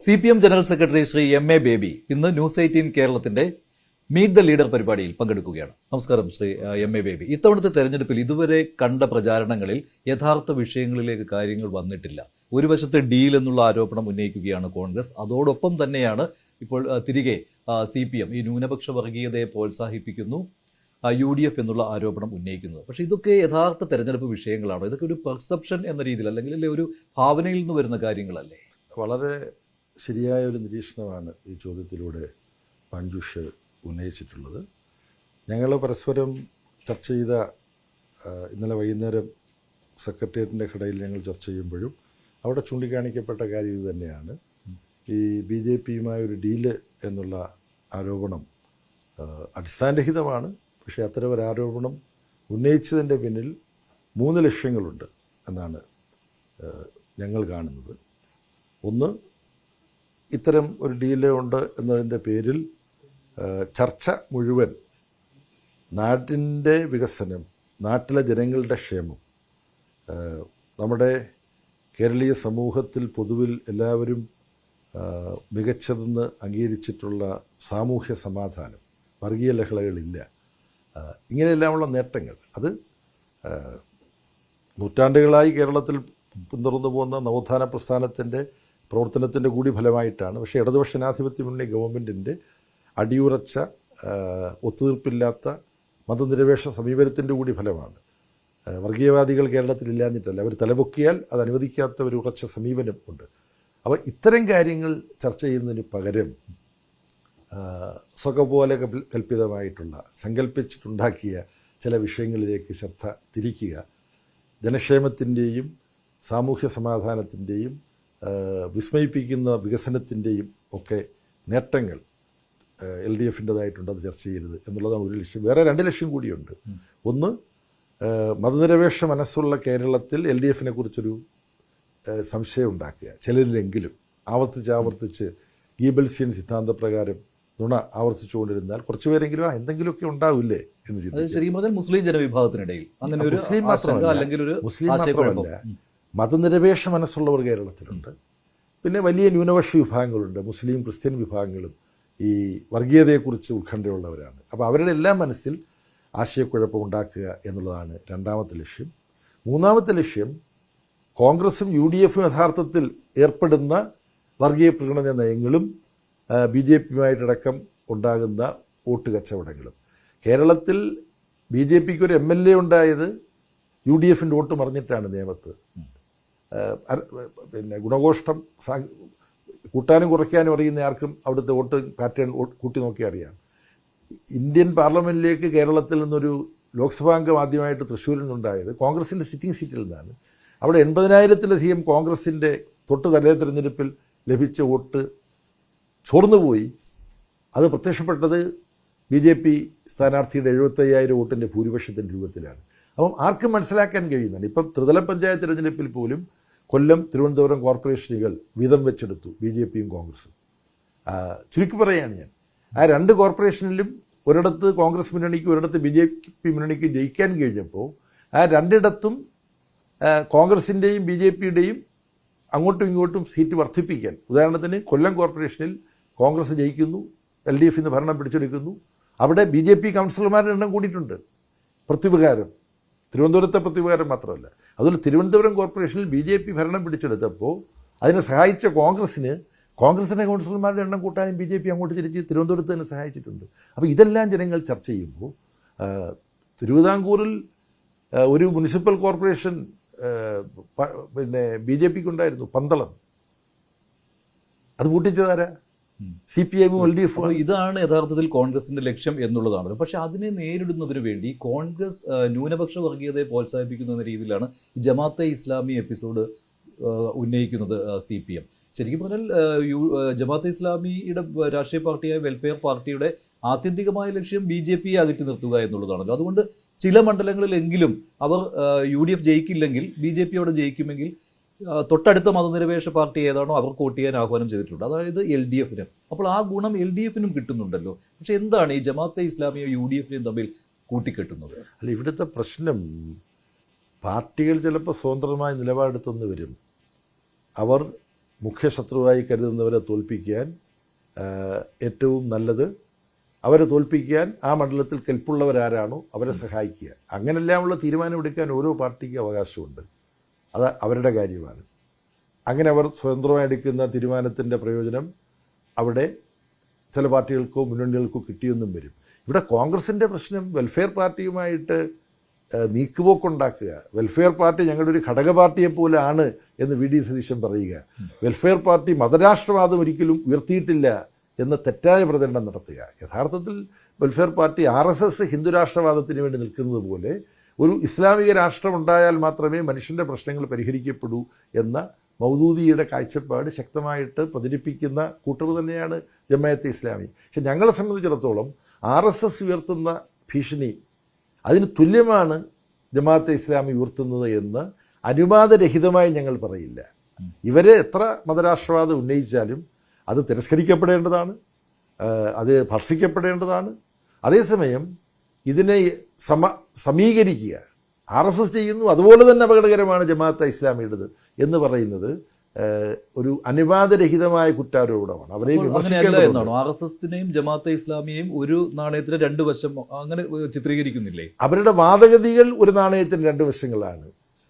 CPM general secretary Shri MA. Baby ഇന്ന് news 18 കേരളത്തിന്റെ meet the leader പരിപാടിയിൽ പങ്കെടുക്കുകയാണ്. നമസ്കാരം ശ്രീ എം.എ. ബേബി. ഇത്തവണത്തെ തെരഞ്ഞെടുപ്പിൽ ഇതുവരെ കണ്ട പ്രചാരണങ്ങളിൽ യഥാർത്ഥ വിഷയങ്ങളിലേക്ക് കാര്യങ്ങൾ വന്നിട്ടില്ല. ഒരു വശത്ത് ഡീൽ എന്നുള്ള ആരോപണം ഉന്നയിക്കുകയാണ് കോൺഗ്രസ്. അതോടൊപ്പം തന്നെയാണ് ഇപ്പോൾ തിരികെ CPM ഈ ന്യൂനപക്ഷ വർഗീയതയെ പ്രോത്സാഹിപ്പിക്കുന്നു, UDF എന്നുള്ള ആരോപണം ഉന്നയിക്കുന്നത്. പക്ഷേ ഇതൊക്കെ യഥാർത്ഥ തെരഞ്ഞെടുപ്പ് വിഷയങ്ങളാണോ? ഇതൊക്കെ ഒരു പെർസെപ്ഷൻ എന്ന രീതിയിൽ അല്ലെങ്കിൽ ഒരു ഭാവനയിൽ നിന്ന് വരുന്ന കാര്യങ്ങളല്ലേ? വളരെ ശരിയായ ഒരു നിരീക്ഷണമാണ് ഈ ചോദ്യത്തിലൂടെ മഞ്ജുഷ് ഉന്നയിച്ചിട്ടുള്ളത്. ഞങ്ങൾ പരസ്പരം ചർച്ച ചെയ്ത ഇന്നലെ വൈകുന്നേരം സെക്രട്ടേറിയറ്റിൻ്റെ കടയിൽ ഞങ്ങൾ ചർച്ച ചെയ്യുമ്പോഴും അവിടെ ചൂണ്ടിക്കാണിക്കപ്പെട്ട കാര്യം ഇത് തന്നെയാണ്. ഈ BJPയുമായ ഒരു ഡീല് എന്നുള്ള ആരോപണം അടിസ്ഥാനരഹിതമാണ്. പക്ഷേ അത്തരം ഒരു ആരോപണം ഉന്നയിച്ചതിൻ്റെ പിന്നിൽ 3 ലക്ഷ്യങ്ങളുണ്ട് എന്നാണ് ഞങ്ങൾ കാണുന്നത്. ഒന്ന്, ഇത്തരം ഒരു ഡീല് ഉണ്ട് എന്നതിൻ്റെ പേരിൽ ചർച്ച മുഴുവൻ നാടിൻ്റെ വികസനം, നാട്ടിലെ ജനങ്ങളുടെ ക്ഷേമം, നമ്മുടെ കേരളീയ സമൂഹത്തിൽ പൊതുവിൽ എല്ലാവരും മികച്ചതെന്ന് അംഗീകരിച്ചിട്ടുള്ള സാമൂഹ്യ സമാധാനം, വർഗീയ ലഹളകളില്ല, ഇങ്ങനെയെല്ലാമുള്ള നേട്ടങ്ങൾ, അത് നൂറ്റാണ്ടുകളായി കേരളത്തിൽ പിന്തുടർന്നു പോകുന്ന നവോത്ഥാന പ്രസ്ഥാനത്തിൻ്റെ പ്രവർത്തനത്തിൻ്റെ കൂടി ഫലമായിട്ടാണ്. പക്ഷേ ഇടതുപക്ഷ ജനാധിപത്യ മുന്നണി ഗവൺമെൻറ്റിൻ്റെ അടിയുറച്ച ഒത്തുതീർപ്പില്ലാത്ത മതനിരപേക്ഷ സമീപനത്തിൻ്റെ കൂടി ഫലമാണ്. വർഗീയവാദികൾ കേരളത്തിൽ ഇല്ലാഞ്ഞിട്ടല്ല, അവർ തലപൊക്കിയാൽ അത് അനുവദിക്കാത്ത ഒരു ഉറച്ച സമീപനം ഉണ്ട്. അപ്പോൾ ഇത്തരം കാര്യങ്ങൾ ചർച്ച ചെയ്യുന്നതിന് പകരം സ്വകപോലെ കൽപ്പിതമായിട്ടുള്ള സങ്കല്പിച്ചിട്ടുണ്ടാക്കിയ ചില വിഷയങ്ങളിലേക്ക് ശ്രദ്ധ തിരിക്കുക, ജനക്ഷേമത്തിൻ്റെയും സാമൂഹ്യ സമാധാനത്തിൻ്റെയും വിസ്മയിപ്പിക്കുന്ന വികസനത്തിൻ്റെയും ഒക്കെ നേട്ടങ്ങൾ LDFൻ്റെതായിട്ടുണ്ട്, അത് ചർച്ച ചെയ്യരുത് എന്നുള്ളതാണ് ഒരു ലക്ഷ്യം. വേറെ 2 ലക്ഷ്യം കൂടിയുണ്ട്. ഒന്ന്, മതനിരപേക്ഷ മനസ്സുള്ള കേരളത്തിൽ LDFനെ കുറിച്ചൊരു സംശയം ഉണ്ടാക്കുക, ചിലരിലെങ്കിലും ആവർത്തിച്ച് ഗീബൽസിയൻ സിദ്ധാന്തപ്രകാരം നുണ ആവർത്തിച്ചുകൊണ്ടിരുന്നാൽ കുറച്ചുപേരെങ്കിലും എന്തെങ്കിലുമൊക്കെ ഉണ്ടാവില്ലേ എന്ന് ചിന്തിക്കും. മുസ്ലിം ജനവിഭാഗത്തിനിടയിൽ മുസ്ലിം മാത്രമല്ല, മതനിരപേക്ഷ മനസ്സുള്ളവർ കേരളത്തിലുണ്ട്. പിന്നെ വലിയ ന്യൂനപക്ഷ വിഭാഗങ്ങളുണ്ട്, മുസ്ലിം ക്രിസ്ത്യൻ വിഭാഗങ്ങളും ഈ വർഗീയതയെക്കുറിച്ച് ഉത്കണ്ഠയുള്ളവരാണ്. അപ്പോൾ അവരുടെ എല്ലാം മനസ്സിൽ ആശയക്കുഴപ്പം ഉണ്ടാക്കുക എന്നുള്ളതാണ് 2ാമത്തെ ലക്ഷ്യം. 3ാമത്തെ ലക്ഷ്യം, കോൺഗ്രസും UDFും യഥാർത്ഥത്തിൽ ഏർപ്പെടുന്ന വർഗീയ പ്രകടന നയങ്ങളും BJPയുമായിട്ടടക്കം ഉണ്ടാകുന്ന വോട്ട് കച്ചവടങ്ങളും. കേരളത്തിൽ BJPക്ക് ഒരു MLA ഉണ്ടായത് UDFൻ്റെ വോട്ട് മറിഞ്ഞിട്ടാണ് നിയമത്ത്. പിന്നെ ഗുണഘോഷ്ടം കൂട്ടാനും കുറയ്ക്കാനും അറിയുന്ന ആർക്കും അവിടുത്തെ വോട്ട് പാറ്റേൺ കൂട്ടി നോക്കി അറിയാം. ഇന്ത്യൻ പാർലമെൻറ്റിലേക്ക് കേരളത്തിൽ നിന്നൊരു ലോക്സഭാംഗം ആദ്യമായിട്ട് തൃശ്ശൂരിൽ നിന്നുണ്ടായത് കോൺഗ്രസിൻ്റെ സിറ്റിംഗ് സീറ്റിൽ നിന്നാണ്. അവിടെ 80,000-ലധികം കോൺഗ്രസിൻ്റെ തൊട്ട് തലേ തിരഞ്ഞെടുപ്പിൽ ലഭിച്ച വോട്ട് ചോർന്നുപോയി. അത് പ്രത്യക്ഷപ്പെട്ടത് BJP സ്ഥാനാർത്ഥിയുടെ 75,000 വോട്ടിൻ്റെ ഭൂരിപക്ഷത്തിൻ്റെ രൂപത്തിലാണ്. അപ്പം ആർക്കും മനസ്സിലാക്കാൻ കഴിയുന്നതാണ്. ഇപ്പം ത്രിതല പഞ്ചായത്ത് തിരഞ്ഞെടുപ്പിൽ പോലും കൊല്ലം, തിരുവനന്തപുരം കോർപ്പറേഷനുകൾ വീതം വെച്ചെടുത്തു BJPയും കോൺഗ്രസും. ചുരുക്കി പറയുകയാണ് ഞാൻ, ആ 2 കോർപ്പറേഷനിലും ഒരിടത്ത് കോൺഗ്രസ് മുന്നണിക്ക് ഒരിടത്ത് BJP മുന്നണിക്ക് ജയിക്കാൻ കഴിഞ്ഞപ്പോൾ ആ 2ഇടത്തും കോൺഗ്രസിൻ്റെയും BJPയുടെയും അങ്ങോട്ടും ഇങ്ങോട്ടും സീറ്റ് വർദ്ധിപ്പിക്കാൻ, ഉദാഹരണത്തിന് കൊല്ലം കോർപ്പറേഷനിൽ കോൺഗ്രസ് ജയിക്കുന്നു, LDFന്ന് ഭരണം പിടിച്ചെടുക്കുന്നു, അവിടെ BJP കൗൺസിലർമാരുടെ എണ്ണം കൂടിയിട്ടുണ്ട്. പ്രത്യുപകാരം, തിരുവനന്തപുരത്തെ പ്രത്യുപകാരം മാത്രമല്ല, അതുപോലെ തിരുവനന്തപുരം കോർപ്പറേഷനിൽ BJP ഭരണം പിടിച്ചെടുത്തപ്പോൾ അതിനെ സഹായിച്ച കോൺഗ്രസിൻ്റെ കൗൺസിലർമാരുടെ എണ്ണം കൂട്ടാനും BJP അങ്ങോട്ട് തിരിച്ച് തിരുവനന്തപുരത്ത് തന്നെ സഹായിച്ചിട്ടുണ്ട്. അപ്പോൾ ഇതെല്ലാം ജനങ്ങൾ ചർച്ച ചെയ്യുമ്പോൾ തിരുവിതാംകൂറിൽ ഒരു മുനിസിപ്പൽ കോർപ്പറേഷൻ പിന്നെ BJPക്ക് ഉണ്ടായിരുന്നു, പന്തളം. അത് പൂട്ടിച്ചതാരാ? CPIയും LDFും. ഇതാണ് യഥാർത്ഥത്തിൽ കോൺഗ്രസിന്റെ ലക്ഷ്യം എന്നുള്ളതാണ്. പക്ഷെ അതിനെ നേരിടുന്നതിന് വേണ്ടി കോൺഗ്രസ് ന്യൂനപക്ഷ വർഗീയതയെ പ്രോത്സാഹിപ്പിക്കുന്ന എന്ന രീതിയിലാണ് ജമാഅത്തെ ഇസ്ലാമി എപ്പിസോഡ് ഉന്നയിക്കുന്നത് CPM. ശരിക്കും പറഞ്ഞാൽ ജമാഅത്തെ ഇസ്ലാമിയുടെ രാഷ്ട്രീയ പാർട്ടിയായ വെൽഫെയർ പാർട്ടിയുടെ ആത്യന്തികമായ ലക്ഷ്യം BJPയെ അകറ്റി നിർത്തുക എന്നുള്ളതാണല്ലോ. അതുകൊണ്ട് ചില മണ്ഡലങ്ങളിലെങ്കിലും അവർ UDF ജയിക്കില്ലെങ്കിൽ BJPയോടെ ജയിക്കുമെങ്കിൽ തൊട്ടടുത്ത മതനിരപേക്ഷ പാർട്ടി ഏതാണോ അവർക്ക് വോട്ട് ചെയ്യാൻ ആഹ്വാനം ചെയ്തിട്ടുണ്ട്, അതായത് LDFന്. അപ്പോൾ ആ ഗുണം LDFനും കിട്ടുന്നുണ്ടല്ലോ. പക്ഷെ എന്താണ് ഈ ജമാഅത്തെ ഇസ്ലാമിയും UDFനെയും തമ്മിൽ കൂട്ടിക്കെട്ടുന്നത്? അല്ല, ഇവിടുത്തെ പ്രശ്നം പാർട്ടികൾ ചിലപ്പോൾ സ്വതന്ത്രമായി നിലപാടെടുത്തെന്ന് വരും. അവർ മുഖ്യ ശത്രുവായി കരുതുന്നവരെ തോൽപ്പിക്കാൻ ഏറ്റവും നല്ലത് അവരെ തോൽപ്പിക്കാൻ ആ മണ്ഡലത്തിൽ കെൽപ്പുള്ളവരാരാണോ അവരെ സഹായിക്കുക. അങ്ങനെല്ലാമുള്ള തീരുമാനമെടുക്കാൻ ഓരോ പാർട്ടിക്കും അവകാശമുണ്ട്. അത് അവരുടെ കാര്യമാണ്. അങ്ങനെ അവർ സ്വതന്ത്രമായി എടുക്കുന്ന തീരുമാനത്തിൻ്റെ പ്രയോജനം അവിടെ ചില പാർട്ടികൾക്കോ മുന്നണികൾക്കോ കിട്ടിയെന്നും വരും. ഇവിടെ കോൺഗ്രസിൻ്റെ പ്രശ്നം വെൽഫെയർ പാർട്ടിയുമായിട്ട് നീക്കുപോക്കുണ്ടാക്കുക. വെൽഫെയർ പാർട്ടി ഞങ്ങളുടെ ഒരു ഘടക പാർട്ടിയെ പോലെയാണ് എന്ന് വി ഡി സതീശൻ പറയുക. വെൽഫെയർ പാർട്ടി മതരാഷ്ട്രവാദം ഒരിക്കലും ഉയർത്തിയിട്ടില്ല എന്ന തെറ്റായ പ്രചരണം നടത്തുക. യഥാർത്ഥത്തിൽ വെൽഫെയർ പാർട്ടി RSS ഹിന്ദുരാഷ്ട്രവാദത്തിന് വേണ്ടി നിൽക്കുന്നത് പോലെ ഒരു ഇസ്ലാമിക രാഷ്ട്രം ഉണ്ടായാൽ മാത്രമേ മനുഷ്യൻ്റെ പ്രശ്നങ്ങൾ പരിഹരിക്കപ്പെടൂ എന്ന മൗദൂദിയുടെ കാഴ്ചപ്പാട് ശക്തമായിട്ട് പ്രചരിപ്പിക്കുന്ന കൂട്ടർ തന്നെയാണ് ജമാഅത്തെ ഇസ്ലാമി. പക്ഷെ ഞങ്ങളെ സംബന്ധിച്ചിടത്തോളം RSS ഉയർത്തുന്ന ഭീഷണി അതിന് തുല്യമാണ് ജമാഅത്തെ ഇസ്ലാമി ഉയർത്തുന്നത് എന്ന് അനുവാദരഹിതമായി ഞങ്ങൾ പറയില്ല. ഇവരെ എത്ര മതരാഷ്ട്രവാദം ഉന്നയിച്ചാലും അത് തിരസ്കരിക്കപ്പെടേണ്ടതാണ്, അത് ഭർഷിക്കപ്പെടേണ്ടതാണ്. അതേസമയം ഇതിനെ സമീകരിക്കുക, RSS ചെയ്യുന്നു അതുപോലെ തന്നെ അപകടകരമാണ് ജമാഅത്തെ ഇസ്ലാമിയുടേത് എന്ന് പറയുന്നത് ഒരു അനുവാദരഹിതമായ കുറ്റാരോപണമാണ്. അവരെ വിമർശിക്കേണ്ടതാണ്. RSSനെയും ജമാഅത്തെ ഇസ്ലാമിയെയും ഒരു നാണയത്തിന് രണ്ട് വശം അങ്ങനെ ചിത്രീകരിക്കുന്നില്ലേ? അവരുടെ വാദഗതികൾ ഒരു നാണയത്തിന് രണ്ട് വശങ്ങളാണ്.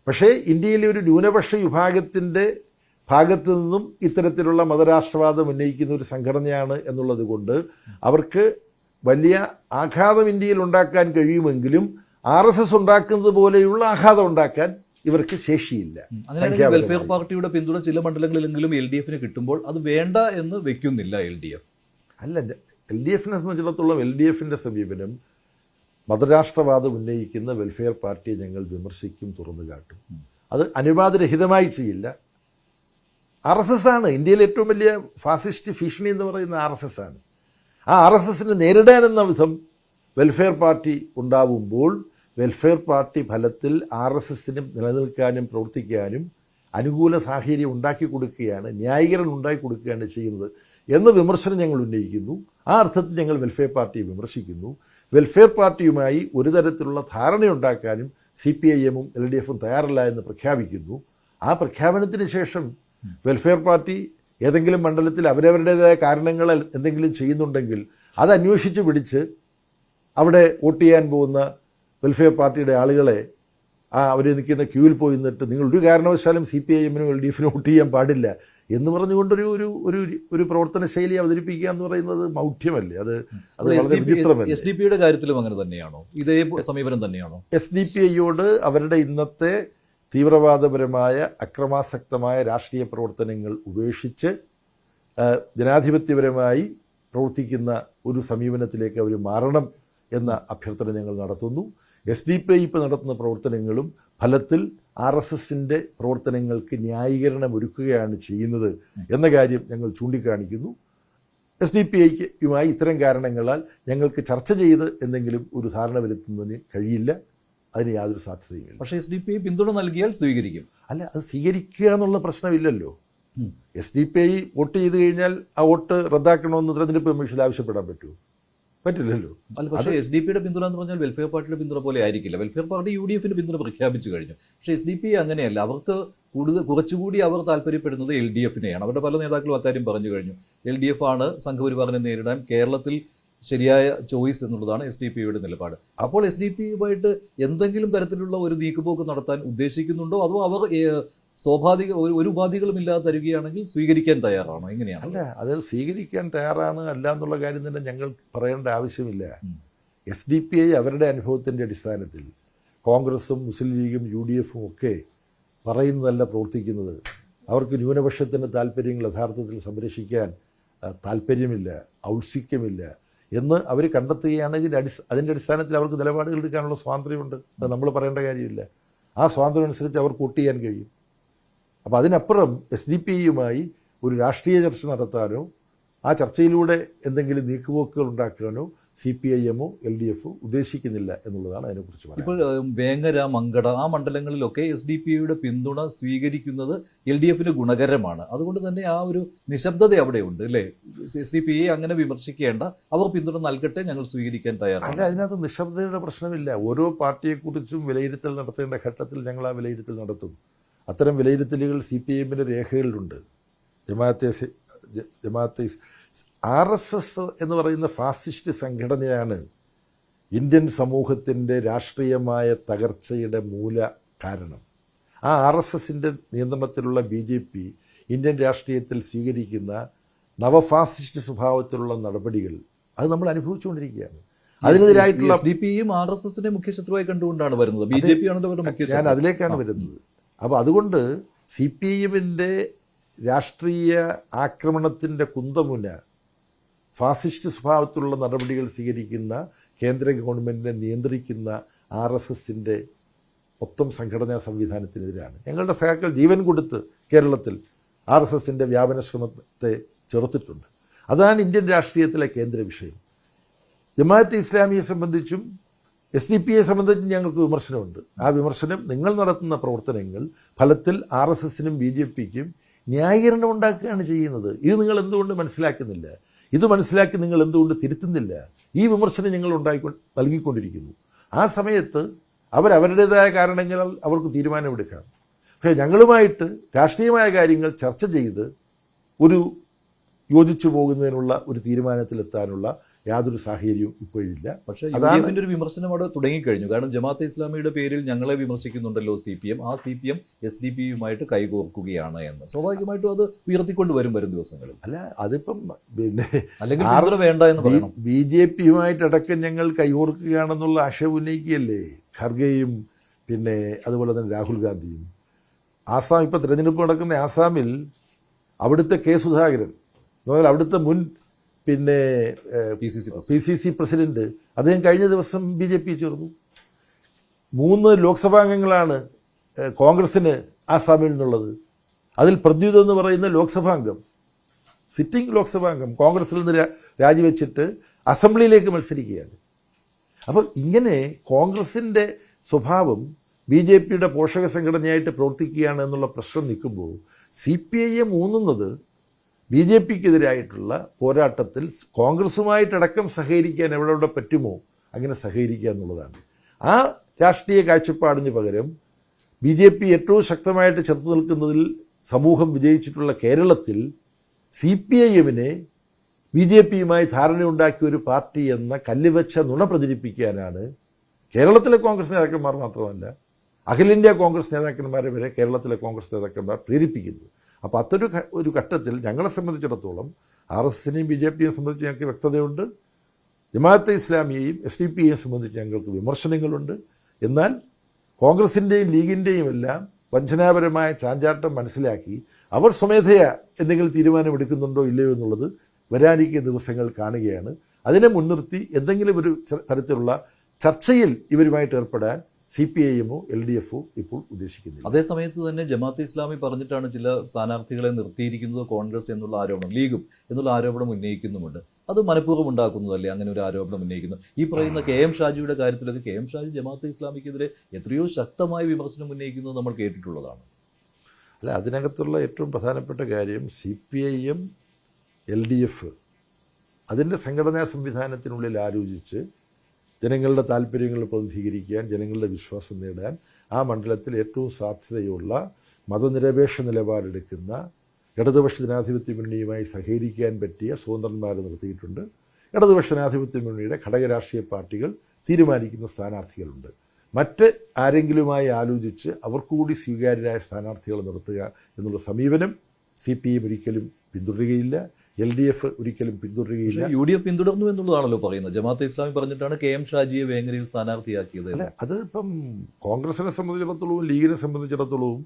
പക്ഷേ ഇന്ത്യയിലെ ഒരു ന്യൂനപക്ഷ വിഭാഗത്തിൻ്റെ ഭാഗത്തു നിന്നും ഇത്തരത്തിലുള്ള മതരാഷ്ട്രവാദം ഉന്നയിക്കുന്ന ഒരു സംഘടനയാണ് എന്നുള്ളത് കൊണ്ട് അവർക്ക് വലിയ ആഘാതം ഇന്ത്യയിൽ ഉണ്ടാക്കാൻ കഴിയുമെങ്കിലും RSS ഉണ്ടാക്കുന്നത് പോലെയുള്ള ആഘാതം ഉണ്ടാക്കാൻ ഇവർക്ക് ശേഷിയില്ല. വെൽഫെയർ പാർട്ടിയുടെ പിന്തുണ ചില മണ്ഡലങ്ങളിലെങ്കിലും LDFന് കിട്ടുമ്പോൾ അത് വേണ്ട എന്ന് വെക്കുന്നില്ല LDF. അല്ല, LDFനെ സംബന്ധിച്ചിടത്തോളം LDFൻ്റെ സമീപനം മതരാഷ്ട്രവാദം ഉന്നയിക്കുന്ന വെൽഫെയർ പാർട്ടിയെ ഞങ്ങൾ വിമർശിക്കും, തുറന്നു കാട്ടും. അത് അനുവാദരഹിതമായി ചെയ്യില്ല. RSS ആണ് ഇന്ത്യയിലെ ഏറ്റവും വലിയ ഫാസിസ്റ്റ് ഭീഷണി എന്ന് പറയുന്ന RSS ആണ്. ആ RSSനെ നേരിടാനെന്ന വിധം വെൽഫെയർ പാർട്ടി ഉണ്ടാവുമ്പോൾ വെൽഫെയർ പാർട്ടി ഫലത്തിൽ RSSനും നിലനിൽക്കാനും പ്രവർത്തിക്കാനും അനുകൂല സാഹചര്യം ഉണ്ടാക്കി കൊടുക്കുകയാണ്, ന്യായീകരണം ഉണ്ടാക്കി കൊടുക്കുകയാണ് ചെയ്യുന്നത് എന്ന വിമർശനം ഞങ്ങൾ ഉന്നയിക്കുന്നു. ആ അർത്ഥത്തിൽ ഞങ്ങൾ വെൽഫെയർ പാർട്ടിയെ വിമർശിക്കുന്നു. വെൽഫെയർ പാർട്ടിയുമായി ഒരു തരത്തിലുള്ള ധാരണയുണ്ടാക്കാനും CPIM-ഉം LDF-ഉം തയ്യാറല്ല എന്ന് പ്രഖ്യാപിക്കുന്നു. ആ പ്രഖ്യാപനത്തിന് ശേഷം വെൽഫെയർ പാർട്ടി ഏതെങ്കിലും മണ്ഡലത്തിൽ അവരവരുടേതായ കാരണങ്ങൾ എന്തെങ്കിലും ചെയ്യുന്നുണ്ടെങ്കിൽ അത് അന്വേഷിച്ച് പിടിച്ച് അവിടെ വോട്ട് ചെയ്യാൻ പോകുന്ന വെൽഫെയർ പാർട്ടിയുടെ ആളുകളെ അവർ നിൽക്കുന്ന ക്യൂവിൽ പോയി നിന്നിട്ട് നിങ്ങൾ ഒരു കാരണവശാലും CPIM-നും LDF-നും വോട്ട് ചെയ്യാൻ പാടില്ല എന്ന് പറഞ്ഞുകൊണ്ടൊരു ഒരു ഒരു പ്രവർത്തന ശൈലി അവതരിപ്പിക്കുക എന്ന് പറയുന്നത് മൗഢ്യമല്ലേ? അത് വളരെ വിചിത്രമല്ലേ? SDP-യുടെ കാര്യത്തിലും അങ്ങനെ തന്നെയാണോ? ഇതേ സമീപനം തന്നെയാണോ? SDP-യോട് അവരുടെ ഇന്നത്തെ തീവ്രവാദപരമായ അക്രമാസക്തമായ രാഷ്ട്രീയ പ്രവർത്തനങ്ങൾ ഉപേക്ഷിച്ച് ജനാധിപത്യപരമായി പ്രവർത്തിക്കുന്ന ഒരു സമീപനത്തിലേക്ക് അവർ മാറണം എന്ന അഭ്യർത്ഥന ഞങ്ങൾ നടത്തുന്നു. SDP ഇപ്പോൾ നടത്തുന്ന പ്രവർത്തനങ്ങളും ഫലത്തിൽ RSSൻ്റെ പ്രവർത്തനങ്ങൾക്ക് ന്യായീകരണം ഒരുക്കുകയാണ് ചെയ്യുന്നത് എന്ന കാര്യം ഞങ്ങൾ ചൂണ്ടിക്കാണിക്കുന്നു. SDP-യുമായി ഇത്തരം കാരണങ്ങളാൽ ഞങ്ങൾക്ക് ചർച്ച ചെയ്ത് എന്തെങ്കിലും ഒരു ധാരണ വരുത്തുന്നതിന് കഴിയില്ല, അതിന് യാതൊരു സാധ്യതയുമില്ല. പക്ഷേ SDP പിന്തുണ നൽകിയാൽ സ്വീകരിക്കും. അല്ല, അത് സ്വീകരിക്കുക എന്നുള്ള പ്രശ്നമില്ലല്ലോ. SDP വോട്ട് ചെയ്ത് കഴിഞ്ഞാൽ ആ വോട്ട് റദ്ദാക്കണമെന്ന് തെരഞ്ഞെടുപ്പ് കമ്മീഷനിൽ ആവശ്യപ്പെടാൻ പറ്റുമോ? പറ്റില്ലല്ലോ. അല്ല, പക്ഷേ SDP-യുടെ പിന്തുണ എന്ന് പറഞ്ഞാൽ വെൽഫെയർ പാർട്ടിയുടെ പിന്തുണ പോലെ ആയിരിക്കില്ല. വെൽഫെയർ പാർട്ടി UDF-ന് പിന്തുണ പ്രഖ്യാപിച്ചു കഴിഞ്ഞു. പക്ഷേ SDP അങ്ങനെയല്ല. അവർക്ക് കുറച്ചുകൂടി അവർ താല്പര്യപ്പെടുന്നത് LDF-നെയാണ്. അവരുടെ പല നേതാക്കളും അക്കാര്യം പറഞ്ഞു കഴിഞ്ഞു. LDF ആണ് സംഘപരിവാറിനെ നേരിടാൻ കേരളത്തിൽ ശരിയായ ചോയ്സ് എന്നുള്ളതാണ് SDP-യുടെ നിലപാട്. അപ്പോൾ SDP-യുമായിട്ട് എന്തെങ്കിലും തരത്തിലുള്ള ഒരു നീക്കുപോക്ക് നടത്താൻ ഉദ്ദേശിക്കുന്നുണ്ടോ, അതോ അവർ സ്വാഭാവിക ഒരു ഉപാധികളുമില്ലാതെ തരികയാണെങ്കിൽ സ്വീകരിക്കാൻ തയ്യാറാണോ? എങ്ങനെയാണ്? അല്ല, അത് സ്വീകരിക്കാൻ തയ്യാറാണ് അല്ല എന്നുള്ള കാര്യം തന്നെ ഞങ്ങൾ പറയേണ്ട ആവശ്യമില്ല. SDP അവരുടെ അനുഭവത്തിൻ്റെ അടിസ്ഥാനത്തിൽ കോൺഗ്രസും മുസ്ലിം ലീഗും UDF-ഉം ഒക്കെ പറയുന്നതല്ല പ്രവർത്തിക്കുന്നത്. അവർക്ക് ന്യൂനപക്ഷത്തിൻ്റെ താല്പര്യങ്ങൾ യഥാർത്ഥത്തിൽ സംരക്ഷിക്കാൻ താല്പര്യമില്ല, ഔത്സുക്യമില്ല എന്ന് അവർ കണ്ടെത്തുകയാണെങ്കിൽ അതിൻ്റെ അടിസ്ഥാനത്തിൽ അവർക്ക് നിലപാടുകൾ എടുക്കാനുള്ള സ്വാതന്ത്ര്യമുണ്ട്. അത് നമ്മൾ പറയേണ്ട കാര്യമില്ല. ആ സ്വാതന്ത്ര്യം അനുസരിച്ച് അവർക്ക് വോട്ട് ചെയ്യാൻ കഴിയും. അപ്പോൾ അതിനപ്പുറം SDP-യുമായി ഒരു രാഷ്ട്രീയ ചർച്ച നടത്താനോ ആ ചർച്ചയിലൂടെ എന്തെങ്കിലും നീക്കുപോക്കുകൾ ഉണ്ടാക്കാനോ CPIM-ഓ LDF-ഓ ഉദ്ദേശിക്കുന്നില്ല എന്നുള്ളതാണ് അതിനെക്കുറിച്ച് പറയുന്നത്. ഇപ്പോൾ വേങ്ങര, മങ്കട ആ മണ്ഡലങ്ങളിലൊക്കെ SDP-യുടെ പിന്തുണ സ്വീകരിക്കുന്നത് LDF-ന് ഗുണകരമാണ്. അതുകൊണ്ട് തന്നെ ആ ഒരു നിശബ്ദത അവിടെയുണ്ട് അല്ലേ? SDP-യെ അങ്ങനെ വിമർശിക്കേണ്ട, അവർ പിന്തുണ നൽകട്ടെ, ഞങ്ങൾ സ്വീകരിക്കാൻ തയ്യാറാണ്. അല്ല, അതിനകത്ത് നിശബ്ദതയുടെ പ്രശ്നമില്ല. ഓരോ പാർട്ടിയെക്കുറിച്ചും വിലയിരുത്തൽ നടത്തേണ്ട ഘട്ടത്തിൽ ഞങ്ങൾ ആ വിലയിരുത്തൽ നടത്തും. അത്തരം വിലയിരുത്തലുകൾ CPIM-ൻ്റെ രേഖകളിലുണ്ട്. ജമാഅത്തെ RSS എന്ന് പറയുന്ന ഫാസിസ്റ്റ് സംഘടനയാണ് ഇന്ത്യൻ സമൂഹത്തിൻ്റെ രാഷ്ട്രീയമായ തകർച്ചയുടെ മൂല കാരണം. ആ RSSൻ്റെ നിയന്ത്രണത്തിലുള്ള BJP ഇന്ത്യൻ രാഷ്ട്രീയത്തിൽ സ്വീകരിക്കുന്ന നവഫാസിസ്റ്റ് സ്വഭാവത്തിലുള്ള നടപടികൾ അത് നമ്മൾ അനുഭവിച്ചുകൊണ്ടിരിക്കുകയാണ്. അതിനെതിരായിട്ടുള്ള SDP-യും RSS-നെ മുഖ്യശത്രുവായി കണ്ടുകൊണ്ടാണ് വരുന്നത്. BJP ആണല്ലോ അവരുടെ മുഖ്യ ഞാൻ അതിലേക്കാണ് വരുന്നത്. അപ്പോൾ അതുകൊണ്ട് CPIM-ൻ്റെ രാഷ്ട്രീയ ആക്രമണത്തിൻ്റെ കുന്തമുന ഫാസിസ്റ്റ് സ്വഭാവത്തിലുള്ള നടപടികൾ സ്വീകരിക്കുന്ന കേന്ദ്ര ഗവൺമെൻറ്റിനെ നിയന്ത്രിക്കുന്ന RSS-ൻ്റെ മൊത്തം സംഘടനാ സംവിധാനത്തിനെതിരാണ്. ഞങ്ങളുടെ സഖാക്കൾ ജീവൻ കൊടുത്ത് കേരളത്തിൽ RSS-ൻ്റെ വ്യാപന ശ്രമത്തെ ചെറുത്തിട്ടുണ്ട്. അതാണ് ഇന്ത്യൻ രാഷ്ട്രീയത്തിലെ കേന്ദ്ര വിഷയം. ജമാഅത്തെ ഇസ്ലാമിയെ സംബന്ധിച്ചും SDP-യെ സംബന്ധിച്ചും ഞങ്ങൾക്ക് വിമർശനമുണ്ട്. ആ വിമർശനം നിങ്ങൾ നടത്തുന്ന പ്രവർത്തനങ്ങൾ ഫലത്തിൽ RSS-നും BJP-ക്കും ന്യായീകരണം ഉണ്ടാക്കുകയാണ് ചെയ്യുന്നത്. ഇത് നിങ്ങൾ എന്തുകൊണ്ട് മനസ്സിലാക്കുന്നില്ല? ഇത് മനസ്സിലാക്കി നിങ്ങൾ എന്തുകൊണ്ട് തിരുത്തുന്നില്ല? ഈ വിമർശനം ഞങ്ങൾ നൽകിക്കൊണ്ടിരിക്കുന്നു. ആ സമയത്ത് അവരവരുടേതായ കാരണങ്ങളാൽ അവർക്ക് തീരുമാനമെടുക്കാം. പക്ഷേ ഞങ്ങളുമായിട്ട് രാഷ്ട്രീയമായ കാര്യങ്ങൾ ചർച്ച ചെയ്ത് ഒരു യോജിച്ചു പോകുന്നതിനുള്ള ഒരു തീരുമാനത്തിലെത്താനുള്ള യാതൊരു സാഹചര്യവും ഇപ്പോഴില്ല. പക്ഷേ UDF-ന്റെ ഒരു വിമർശനം അവിടെ തുടങ്ങിക്കഴിഞ്ഞു. കാരണം ജമാഅത്തെ ഇസ്ലാമിയുടെ പേരിൽ ഞങ്ങളെ വിമർശിക്കുന്നുണ്ടല്ലോ CPM, ആ CPM SDP-യുമായിട്ട് കൈകോർക്കുകയാണ് എന്ന് സ്വാഭാവികമായിട്ടും അത് ഉയർത്തിക്കൊണ്ട് വരും ദിവസങ്ങളിൽ. അല്ല, അതിപ്പം പിന്നെ അല്ലെങ്കിൽ വേണ്ട എന്ന് പറയണം. BJP-യുമായിട്ടടക്കം ഞങ്ങൾ കൈകോർക്കുകയാണെന്നുള്ള ആശയം ഉന്നയിക്കുകയല്ലേ ഖർഗെയും പിന്നെ അതുപോലെ തന്നെ രാഹുൽ ഗാന്ധിയും. ആസാം ഇപ്പോൾ തിരഞ്ഞെടുപ്പ് നടക്കുന്ന ആസാമിൽ അവിടുത്തെ K. സുധാകരൻ എന്ന് പറഞ്ഞാൽ അവിടുത്തെ മുൻ പിന്നെ PCC പ്രസിഡന്റ് അദ്ദേഹം കഴിഞ്ഞ ദിവസം BJP ചേർന്നു. 3 ലോക്സഭാംഗങ്ങളാണ് കോൺഗ്രസിന് ആസാമിൽ നിന്നുള്ളത്. അതിൽ പ്രദ്യുത് എന്ന് പറയുന്ന ലോക്സഭാംഗം, സിറ്റിംഗ് ലോക്സഭാംഗം കോൺഗ്രസിൽ നിന്ന് രാജിവെച്ചിട്ട് അസംബ്ലിയിലേക്ക് മത്സരിക്കുകയാണ്. അപ്പോൾ ഇങ്ങനെ കോൺഗ്രസിൻ്റെ സ്വഭാവം BJP-യുടെ പോഷക സംഘടനയായിട്ട് പ്രവർത്തിക്കുകയാണ് എന്നുള്ള പ്രശ്നം നിൽക്കുമ്പോൾ CPIM ഊന്നുന്നത് BJP-ക്കെതിരായിട്ടുള്ള പോരാട്ടത്തിൽ കോൺഗ്രസുമായിട്ടടക്കം സഹകരിക്കാൻ എവിടെ പറ്റുമോ അങ്ങനെ സഹകരിക്കുക എന്നുള്ളതാണ്. ആ രാഷ്ട്രീയ കാഴ്ചപ്പാടിന് പകരം BJP ഏറ്റവും ശക്തമായിട്ട് ചെറുത്തു നിൽക്കുന്നതിൽ സമൂഹം വിജയിച്ചിട്ടുള്ള കേരളത്തിൽ CPIM-നെ BJP-യുമായി ധാരണയുണ്ടാക്കിയ ഒരു പാർട്ടി എന്ന കല്ലുവെച്ച നുണ പ്രചരിപ്പിക്കാനാണ് കേരളത്തിലെ കോൺഗ്രസ് നേതാക്കന്മാർ മാത്രമല്ല അഖിലേന്ത്യാ കോൺഗ്രസ് നേതാക്കന്മാരെ വരെ കേരളത്തിലെ കോൺഗ്രസ് നേതാക്കന്മാർ പ്രേരിപ്പിക്കുന്നത്. അപ്പോൾ ഒരു ഘട്ടത്തിൽ ഞങ്ങളെ സംബന്ധിച്ചിടത്തോളം RSS-നെയും BJP-യെയും സംബന്ധിച്ച് ഞങ്ങൾക്ക് വ്യക്തതയുണ്ട്. ജമാഅത്തെ ഇസ്ലാമിയെയും SDP-യെയും സംബന്ധിച്ച് ഞങ്ങൾക്ക് വിമർശനങ്ങളുണ്ട്. എന്നാൽ കോൺഗ്രസിൻ്റെയും ലീഗിൻ്റെയും എല്ലാം വഞ്ചനാപരമായ ചാഞ്ചാട്ടം മനസ്സിലാക്കി അവർ സ്വമേധയാ എന്തെങ്കിലും തീരുമാനമെടുക്കുന്നുണ്ടോ ഇല്ലയോ എന്നുള്ളത് വരാനിരിക്കുന്ന ദിവസങ്ങൾ കാണുകയാണ്. അതിനെ മുൻനിർത്തി എന്തെങ്കിലും ഒരു തരത്തിലുള്ള ചർച്ചയിൽ ഇവരുമായിട്ട് ഏർപ്പെടാൻ CPIM-ഓ LDF-ഓ ഇപ്പോൾ ഉദ്ദേശിക്കുന്നില്ല. അതേസമയത്ത് തന്നെ ജമാഅത്തെ ഇസ്ലാമി പറഞ്ഞിട്ടാണ് ചില സ്ഥാനാർത്ഥികളെ നിർത്തിയിരിക്കുന്നത് കോൺഗ്രസ് എന്നുള്ള ആരോപണം, ലീഗും എന്നുള്ള ആരോപണം ഉന്നയിക്കുന്നുമുണ്ട്. അത് മനഃപൂർവ്വം ഉണ്ടാക്കുന്നതല്ലേ അങ്ങനെ ഒരു ആരോപണം ഉന്നയിക്കുന്നു? ഈ പറയുന്ന KM ഷാജിയുടെ കാര്യത്തിലൊക്കെ KM ഷാജി ജമാഅത്തെ ഇസ്ലാമിക്കെതിരെ എത്രയോ ശക്തമായ വിമർശനം ഉന്നയിക്കുന്നത് നമ്മൾ കേട്ടിട്ടുള്ളതാണ്. അല്ല, അതിനകത്തുള്ള ഏറ്റവും പ്രധാനപ്പെട്ട കാര്യം CPIM LDF അതിൻ്റെ സംഘടനാ സംവിധാനത്തിനുള്ളിൽ ആലോചിച്ച് ജനങ്ങളുടെ താല്പര്യങ്ങൾ പ്രതിനിധീകരിക്കാൻ, ജനങ്ങളുടെ വിശ്വാസം നേടാൻ ആ മണ്ഡലത്തിൽ ഏറ്റവും സാധ്യതയുള്ള മതനിരപേക്ഷ നിലപാടെടുക്കുന്ന ഇടതുപക്ഷ ജനാധിപത്യ മുന്നണിയുമായി സഹകരിക്കാൻ പറ്റിയ സ്വതന്ത്രന്മാരെ നിർത്തിയിട്ടുണ്ട്. ഇടതുപക്ഷ ജനാധിപത്യ മുന്നണിയുടെ ഘടകരാഷ്ട്രീയ പാർട്ടികൾ തീരുമാനിക്കുന്ന സ്ഥാനാർത്ഥികളുണ്ട്. മറ്റ് ആരെങ്കിലുമായി ആലോചിച്ച് അവർക്കുകൂടി സ്വീകാര്യരായ സ്ഥാനാർത്ഥികളെ നിർത്തുക എന്നുള്ള സമീപനം CPIM ഒരിക്കലും പിന്തുടരുകയില്ല. LDF ഒരിക്കലും പിന്തുടരുകയില്ല. UDF പിന്തുടർന്നു എന്നുള്ളതാണല്ലോ പറയുന്നത്. ജമാഅത്തെ ഇസ്ലാമി പറഞ്ഞിട്ടാണ് KM ഷാജിയെ വേങ്ങരയിൽ സ്ഥാനാർത്ഥിയാക്കിയത്. അല്ല, അത് ഇപ്പം കോൺഗ്രസിനെ സംബന്ധിച്ചിടത്തോളവും ലീഗിനെ സംബന്ധിച്ചിടത്തോളവും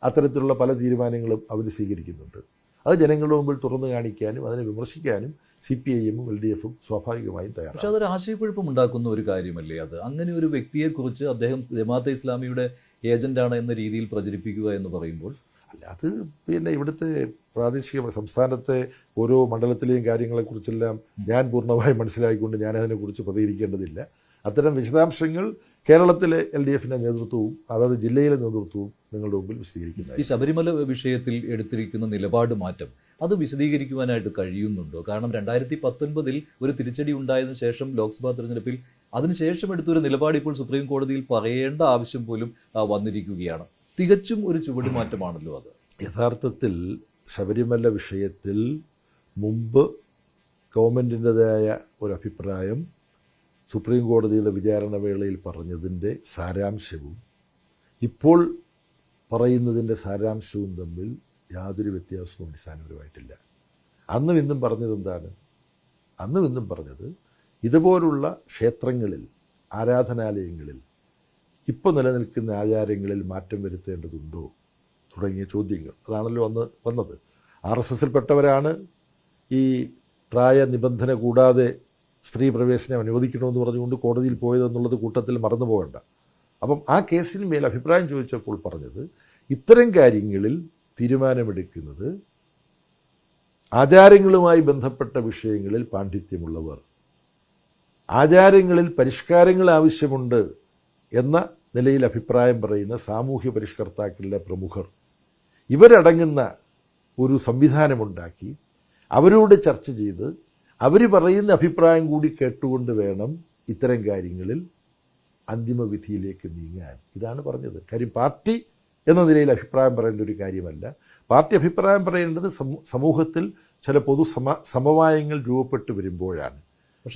അത്തരത്തിലുള്ള പല തീരുമാനങ്ങളും അവർ സ്വീകരിക്കുന്നുണ്ട്. അത് ജനങ്ങളുടെ മുമ്പിൽ തുറന്നു കാണിക്കാനും അതിനെ വിമർശിക്കാനും CPIM-ഉം LDF-ഉം സ്വാഭാവികമായും തയ്യാറാണ്. പക്ഷെ അതൊരു ആശയക്കുഴപ്പം ഉണ്ടാക്കുന്ന ഒരു കാര്യമല്ലേ അത്? അങ്ങനെ ഒരു വ്യക്തിയെക്കുറിച്ച് അദ്ദേഹം ജമാഅത്തെ ഇസ്ലാമിയുടെ ഏജന്റാണ് എന്ന രീതിയിൽ പ്രചരിപ്പിക്കുക എന്ന് പറയുമ്പോൾ അല്ല, അത് പിന്നെ ഇവിടുത്തെ പ്രാദേശിക സംസ്ഥാനത്തെ ഓരോ മണ്ഡലത്തിലെയും കാര്യങ്ങളെക്കുറിച്ചെല്ലാം ഞാൻ പൂർണ്ണമായും മനസ്സിലാക്കിക്കൊണ്ട് ഞാനതിനെക്കുറിച്ച് പ്രതികരിക്കേണ്ടതില്ല. അത്തരം വിശദാംശങ്ങൾ കേരളത്തിലെ LDF-ൻ്റെ നേതൃത്വവും അതായത് ജില്ലയിലെ നേതൃത്വവും നിങ്ങളുടെ മുമ്പിൽ വിശദീകരിക്കുന്നത്. ഈ ശബരിമല വിഷയത്തിൽ എടുത്തിരിക്കുന്ന നിലപാട് മാറ്റം അത് വിശദീകരിക്കുവാനായിട്ട് കഴിയുന്നുണ്ടോ? കാരണം 2019 ഒരു തിരിച്ചടി ഉണ്ടായതിനു ശേഷം ലോക്സഭാ തെരഞ്ഞെടുപ്പിൽ അതിനുശേഷം എടുത്തൊരു നിലപാട് ഇപ്പോൾ സുപ്രീം കോടതിയിൽ പറയേണ്ട ആവശ്യം പോലും വന്നിരിക്കുകയാണ്. തികച്ചും ഒരു ചുവടുമാറ്റമാണല്ലോ അത്. യഥാർത്ഥത്തിൽ ശബരിമല വിഷയത്തിൽ മുമ്പ് ഗവൺമെൻറ്റിൻ്റെതായ ഒരു അഭിപ്രായം സുപ്രീം കോടതിയുടെ വിചാരണ വേളയിൽ പറഞ്ഞതിൻ്റെ സാരാംശവും ഇപ്പോൾ പറയുന്നതിൻ്റെ സാരാംശവും തമ്മിൽ യാതൊരു വ്യത്യാസവും അടിസ്ഥാനപരമായിട്ടില്ല. അന്നും ഇന്നും പറഞ്ഞത് എന്താണ്? അന്നും ഇന്നും പറഞ്ഞത് ഇതുപോലുള്ള ക്ഷേത്രങ്ങളിൽ, ആരാധനാലയങ്ങളിൽ ഇപ്പോൾ നിലനിൽക്കുന്ന ആചാരങ്ങളിൽ മാറ്റം വരുത്തേണ്ടതുണ്ടോ തുടങ്ങിയ ചോദ്യങ്ങൾ. അതാണല്ലോ അന്ന് വന്നത്. RSSൽപ്പെട്ടവരാണ് ഈ പ്രായ നിബന്ധന കൂടാതെ സ്ത്രീ പ്രവേശനം അനുവദിക്കണമെന്ന് പറഞ്ഞുകൊണ്ട് കോടതിയിൽ പോയതെന്നുള്ളത് കൂട്ടത്തിൽ മറന്നു പോകണ്ട. അപ്പം ആ കേസിന് മേൽ അഭിപ്രായം ചോദിച്ചപ്പോൾ പറഞ്ഞത് ഇത്തരം കാര്യങ്ങളിൽ തീരുമാനമെടുക്കുന്നത് ആചാരങ്ങളുമായി ബന്ധപ്പെട്ട വിഷയങ്ങളിൽ പാണ്ഡിത്യമുള്ളവർ, ആചാരങ്ങളിൽ പരിഷ്കാരങ്ങൾ ആവശ്യമുണ്ട് എന്ന നിലയിൽ അഭിപ്രായം പറയുന്ന സാമൂഹ്യ പരിഷ്കർത്താക്കളിലെ പ്രമുഖർ, ഇവരടങ്ങുന്ന ഒരു സംവിധാനമുണ്ടാക്കി അവരോട് ചർച്ച ചെയ്ത് അവർ പറയുന്ന അഭിപ്രായം കൂടി കേട്ടുകൊണ്ട് വേണം ഇത്തരം കാര്യങ്ങളിൽ അന്തിമവിധിയിലേക്ക് നീങ്ങാൻ. ഇതാണ് പറഞ്ഞത്. കാര്യം പാർട്ടി എന്ന നിലയിൽ അഭിപ്രായം പറയേണ്ട ഒരു കാര്യമല്ല. പാർട്ടി അഭിപ്രായം പറയേണ്ടത് സമൂഹത്തിൽ ചില സമവായങ്ങൾ രൂപപ്പെട്ടു വരുമ്പോഴാണ്.